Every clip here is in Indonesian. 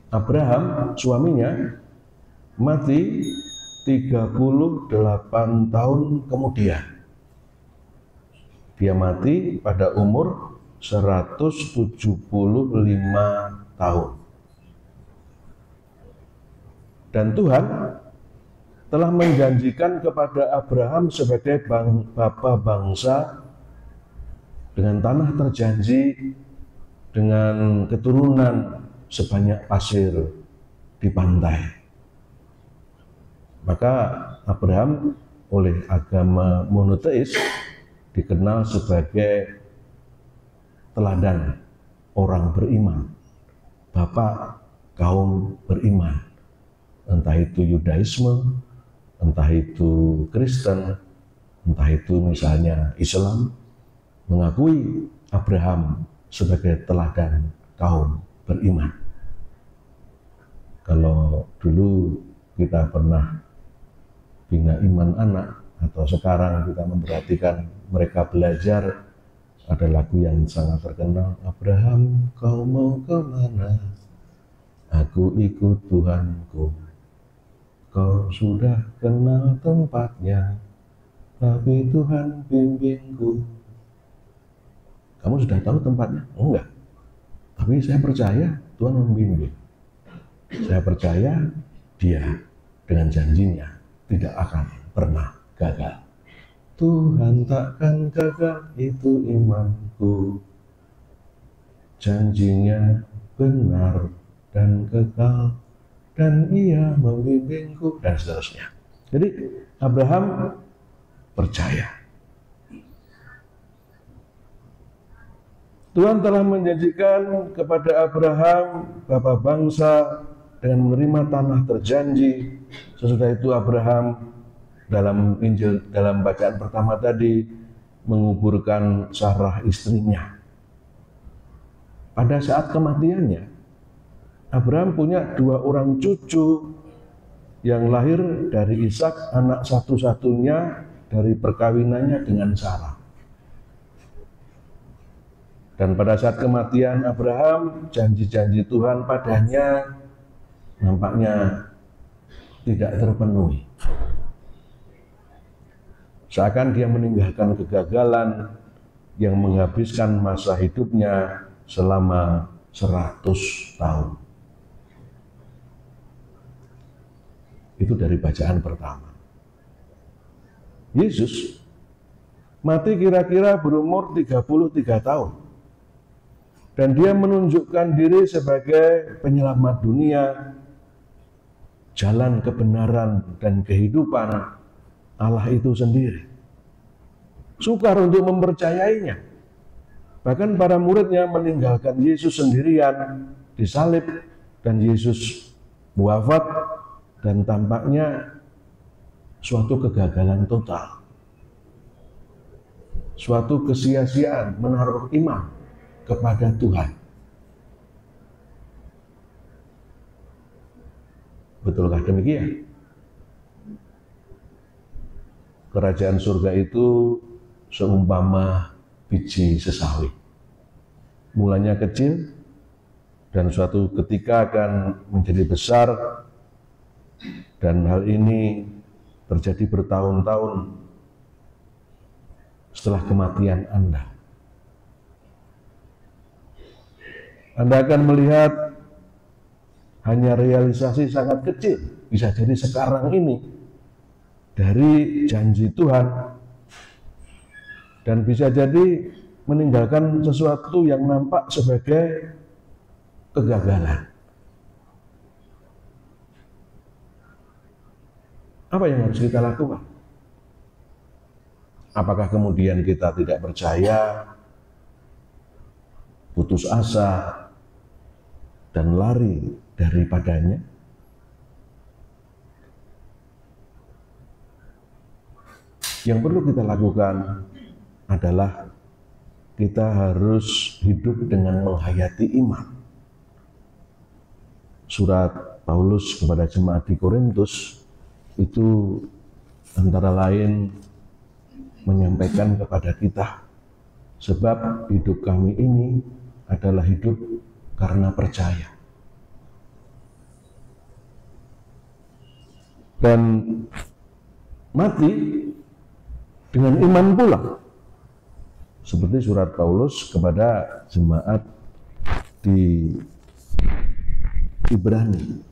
Abraham, suaminya, mati 38 tahun kemudian. Dia mati pada umur 175 tahun. Dan Tuhan telah menjanjikan kepada Abraham sebagai bapa bangsa dengan tanah terjanji, dengan keturunan sebanyak pasir di pantai. Maka Abraham oleh agama monoteis dikenal sebagai teladan orang beriman, bapak kaum beriman. Entah itu Yudaisme, entah itu Kristen, entah itu misalnya Islam, mengakui Abraham sebagai teladan kaum beriman. Kalau dulu kita pernah bina iman anak, atau sekarang kita memperhatikan mereka belajar, ada lagu yang sangat terkenal, Abraham kau mau kemana, aku ikut Tuhanku. Kau sudah kenal tempatnya, tapi Tuhan bimbingku. Kamu sudah tahu tempatnya? Enggak. Tapi saya percaya Tuhan membimbing. Saya percaya Dia dengan janjinya tidak akan pernah gagal. Tuhan takkan gagal, itu imanku. Janjinya benar dan kekal, dan Ia membimbingku, dan seterusnya. Jadi Abraham percaya. Tuhan telah menjanjikan kepada Abraham, bapa bangsa, dengan menerima tanah terjanji. Sesudah itu Abraham dalam Injil, dalam bacaan pertama tadi, menguburkan Sarah istrinya. Pada saat kematiannya, Abraham punya 2 orang cucu yang lahir dari Ishak, anak satu-satunya dari perkawinannya dengan Sarah. Dan pada saat kematian Abraham, janji-janji Tuhan padanya nampaknya tidak terpenuhi. Seakan dia meninggalkan kegagalan yang menghabiskan masa hidupnya selama 100 tahun. Itu dari bacaan pertama. Yesus mati kira-kira berumur 33 tahun. Dan dia menunjukkan diri sebagai penyelamat dunia, jalan kebenaran dan kehidupan, Allah itu sendiri. Sukar untuk mempercayainya. Bahkan para muridnya meninggalkan Yesus sendirian, disalib, dan Yesus wafat, dan tampaknya suatu kegagalan total. Suatu kesia-siaan menaruh iman kepada Tuhan. Betulkah demikian? Kerajaan surga itu seumpama biji sesawi. Mulanya kecil dan suatu ketika akan menjadi besar, dan hal ini terjadi bertahun-tahun setelah kematian Anda. Anda akan melihat hanya realisasi sangat kecil, bisa jadi sekarang ini, dari janji Tuhan, dan bisa jadi meninggalkan sesuatu yang nampak sebagai kegagalan. Apa yang harus kita lakukan? Apakah kemudian kita tidak percaya, putus asa, dan lari daripadanya? Yang perlu kita lakukan adalah kita harus hidup dengan menghayati iman. Surat Paulus kepada jemaat di Korintus itu antara lain menyampaikan kepada kita, sebab hidup kami ini adalah hidup karena percaya. dan mati dengan iman pula. Seperti surat Paulus kepada jemaat di Ibrani.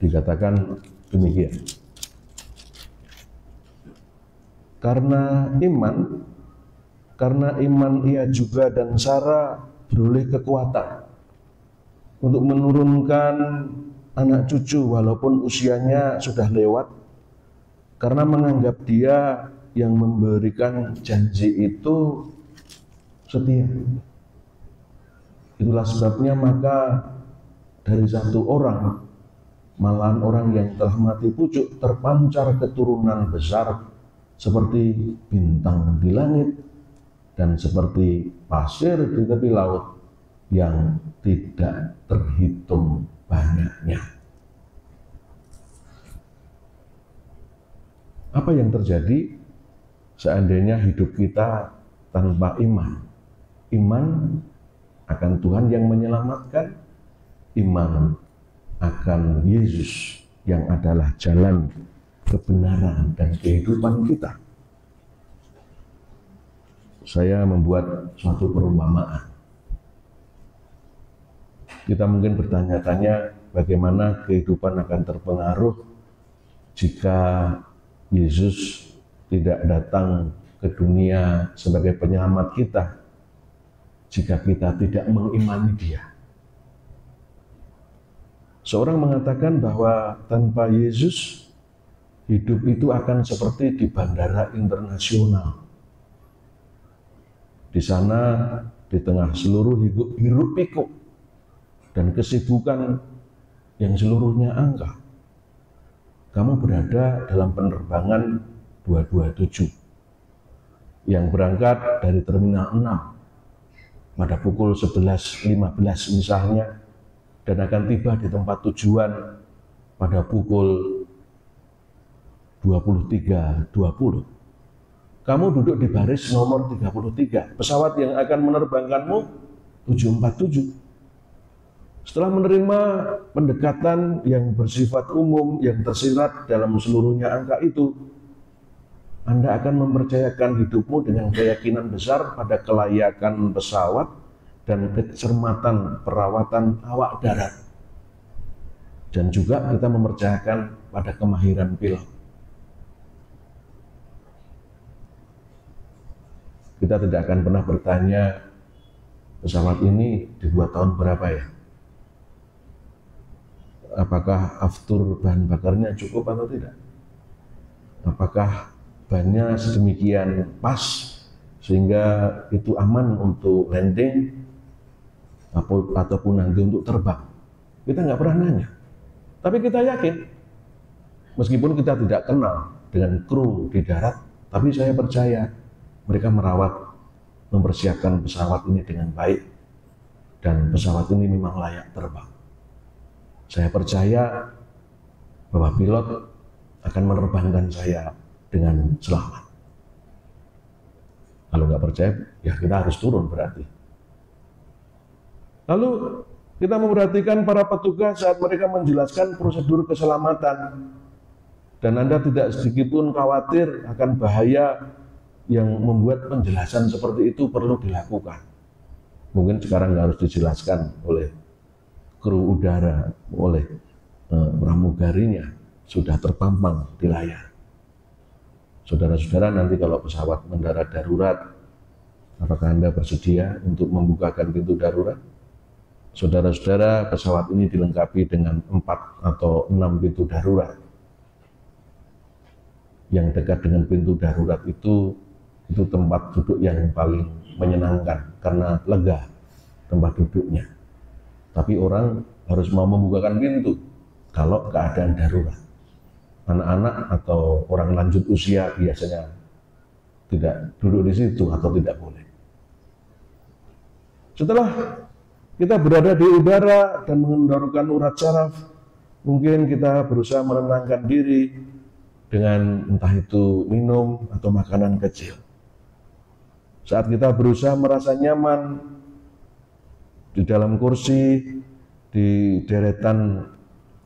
Dikatakan demikian. Karena iman ia juga dan Sarah beroleh kekuatan untuk menurunkan anak cucu walaupun usianya sudah lewat, karena menganggap dia yang memberikan janji itu setia. Itulah sebabnya maka dari satu orang, malahan orang yang telah mati pucuk, terpancar keturunan besar seperti bintang di langit dan seperti pasir di tepi laut yang tidak terhitung banyaknya. Apa yang terjadi seandainya hidup kita tanpa iman? Iman akan Tuhan yang menyelamatkan, iman akan Yesus yang adalah jalan, kebenaran, dan kehidupan kita. Saya membuat suatu perumpamaan. Kita mungkin bertanya-tanya bagaimana kehidupan akan terpengaruh jika Yesus tidak datang ke dunia sebagai penyelamat kita, jika kita tidak mengimani Dia. Seorang mengatakan bahwa tanpa Yesus, hidup itu akan seperti di bandara internasional. Di sana, di tengah seluruh hiruk pikuk dan kesibukan yang seluruhnya angka, kamu berada dalam penerbangan 227 yang berangkat dari Terminal 6 pada pukul 11.15 misalnya, dan akan tiba di tempat tujuan pada pukul 23.20. Kamu duduk di baris nomor 33, pesawat yang akan menerbangkanmu 747. Setelah menerima pendekatan yang bersifat umum yang tersirat dalam seluruhnya angka itu, Anda akan mempercayakan hidupmu dengan keyakinan besar pada kelayakan pesawat dan kecermatan perawatan awak darat. Dan juga kita mempercayakan pada kemahiran pilot. Kita tidak akan pernah bertanya, pesawat ini dibuat tahun berapa ya? Apakah aftur bahan bakarnya cukup atau tidak? Apakah bannya sedemikian pas sehingga itu aman untuk landing ataupun nanti untuk terbang? Kita nggak pernah nanya. Tapi kita yakin, meskipun kita tidak kenal dengan kru di darat, tapi saya percaya mereka merawat, mempersiapkan pesawat ini dengan baik, dan pesawat ini memang layak terbang. Saya percaya bahwa pilot akan menerbangkan saya dengan selamat. Kalau nggak percaya, ya kita harus turun berarti. Lalu kita memperhatikan para petugas saat mereka menjelaskan prosedur keselamatan. Dan Anda tidak sedikitpun khawatir akan bahaya yang membuat penjelasan seperti itu perlu dilakukan. Mungkin sekarang nggak harus dijelaskan oleh kru udara, oleh pramugarinya, sudah terpampang di layar. Saudara-saudara, nanti kalau pesawat mendarat darurat, apakah Anda bersedia untuk membukakan pintu darurat? Saudara-saudara, pesawat ini dilengkapi dengan 4 atau 6 pintu darurat. Yang dekat dengan pintu darurat itu tempat duduk yang paling menyenangkan karena lega tempat duduknya. Tapi orang harus mau membukakan pintu kalau keadaan darurat. Anak-anak atau orang lanjut usia biasanya tidak duduk di situ atau tidak boleh. Setelah kita berada di udara dan mengendorkan urat saraf, mungkin kita berusaha menenangkan diri dengan entah itu minum atau makanan kecil. Saat kita berusaha merasa nyaman di dalam kursi, di deretan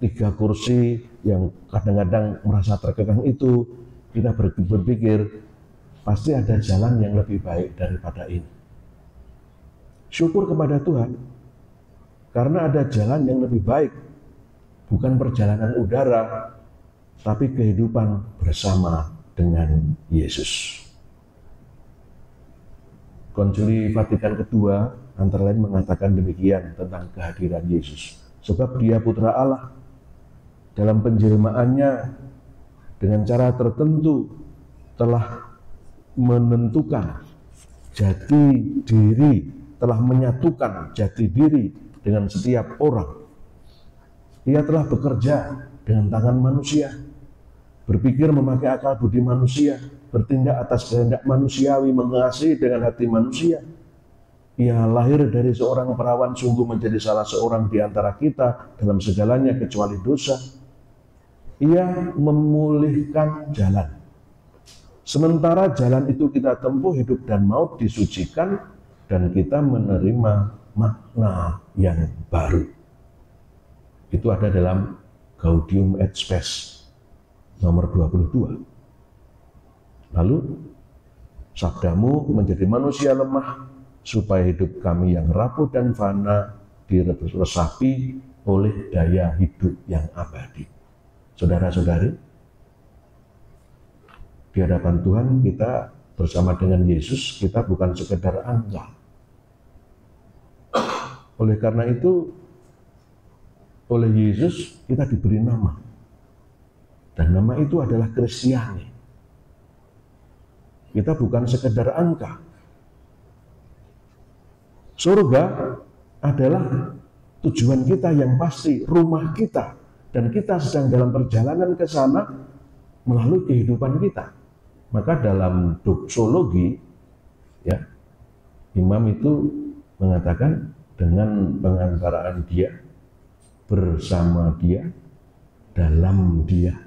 3 kursi yang kadang-kadang merasa terkekang itu, kita berpikir pasti ada jalan yang lebih baik daripada ini. Syukur kepada Tuhan karena ada jalan yang lebih baik, bukan perjalanan udara, tapi kehidupan bersama dengan Yesus. Konsili Vatikan kedua antara lain mengatakan demikian tentang kehadiran Yesus. Sebab Dia Putra Allah, dalam penjelmaannya dengan cara tertentu telah menentukan jati diri, telah menyatukan jati diri dengan setiap orang. Ia telah bekerja dengan tangan manusia, berpikir memakai akal budi manusia, bertindak atas kehendak manusiawi, mengasihi dengan hati manusia. Ia lahir dari seorang perawan, sungguh menjadi salah seorang di antara kita dalam segalanya kecuali dosa. Ia memulihkan jalan. Sementara jalan itu kita tempuh, hidup dan maut disucikan, dan kita menerima makna yang baru. Itu ada dalam Gaudium et Spes nomor 22. Lalu, sabdamu menjadi manusia lemah, supaya hidup kami yang rapuh dan fana diresapi oleh daya hidup yang abadi. Saudara-saudari, di hadapan Tuhan kita bersama dengan Yesus, kita bukan sekedar angka. Oleh karena itu, oleh Yesus kita diberi nama. Dan nama itu adalah Kristiani. Kita bukan sekedar angka. Surga adalah tujuan kita yang pasti, rumah kita. Dan kita sedang dalam perjalanan ke sana melalui kehidupan kita. Maka dalam doksologi, ya, imam itu mengatakan dengan pengantaraan Dia, bersama Dia, dalam Dia,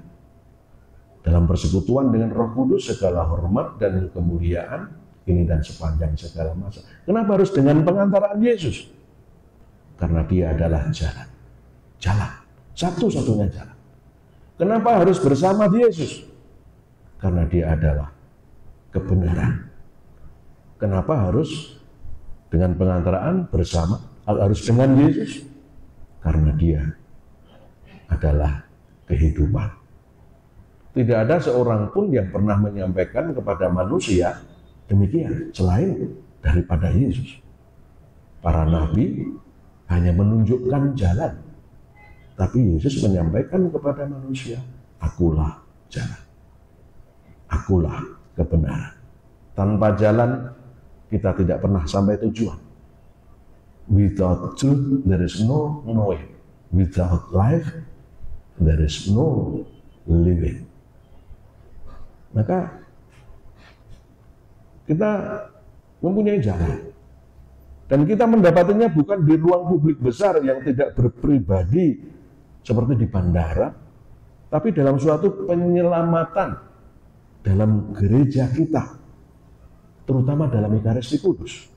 dalam persekutuan dengan Roh Kudus, segala hormat dan kemuliaan ini dan sepanjang segala masa. Kenapa harus dengan pengantaraan Yesus? Karena Dia adalah jalan. Jalan. Satu-satunya jalan. Kenapa harus bersama Yesus? Karena Dia adalah kebenaran. Kenapa harus dengan pengantaraan bersama? Harus dengan Yesus? Karena Dia adalah kehidupan. Tidak ada seorang pun yang pernah menyampaikan kepada manusia demikian selain daripada Yesus. Para nabi hanya menunjukkan jalan, tapi Yesus menyampaikan kepada manusia, akulah jalan, akulah kebenaran. Tanpa jalan kita tidak pernah sampai tujuan. Without truth there is no knowing. Without life there is no living. Maka kita mempunyai jalan. Dan kita mendapatinya bukan di ruang publik besar yang tidak berpribadi seperti di bandara, tapi dalam suatu penyelamatan dalam gereja kita, terutama dalam Ekaristi Kudus.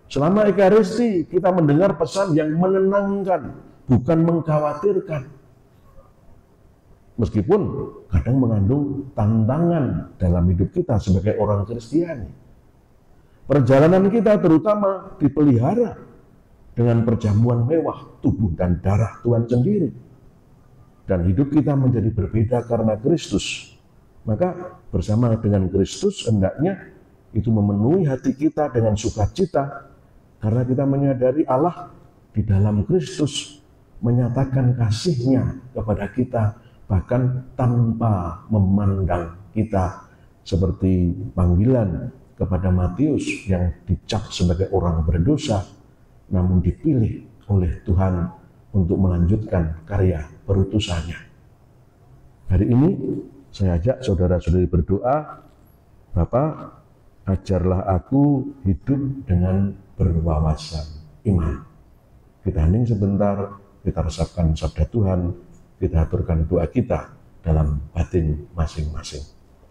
Selama Ekaristi kita mendengar pesan yang menenangkan, bukan mengkhawatirkan. Meskipun kadang mengandung tantangan dalam hidup kita sebagai orang Kristiani. Perjalanan kita terutama dipelihara dengan perjamuan mewah tubuh dan darah Tuhan sendiri. Dan hidup kita menjadi berbeda karena Kristus. Maka bersama dengan Kristus hendaknya itu memenuhi hati kita dengan sukacita. Karena kita menyadari Allah di dalam Kristus menyatakan kasih-Nya kepada kita, bahkan tanpa memandang kita, seperti panggilan kepada Matius yang dicap sebagai orang berdosa, namun dipilih oleh Tuhan untuk melanjutkan karya perutusannya. Hari ini saya ajak saudara-saudari berdoa, Bapa, ajarlah aku hidup dengan berwawasan iman. Kita hening sebentar, kita resapkan sabda Tuhan, kita aturkan doa kita dalam batin masing-masing.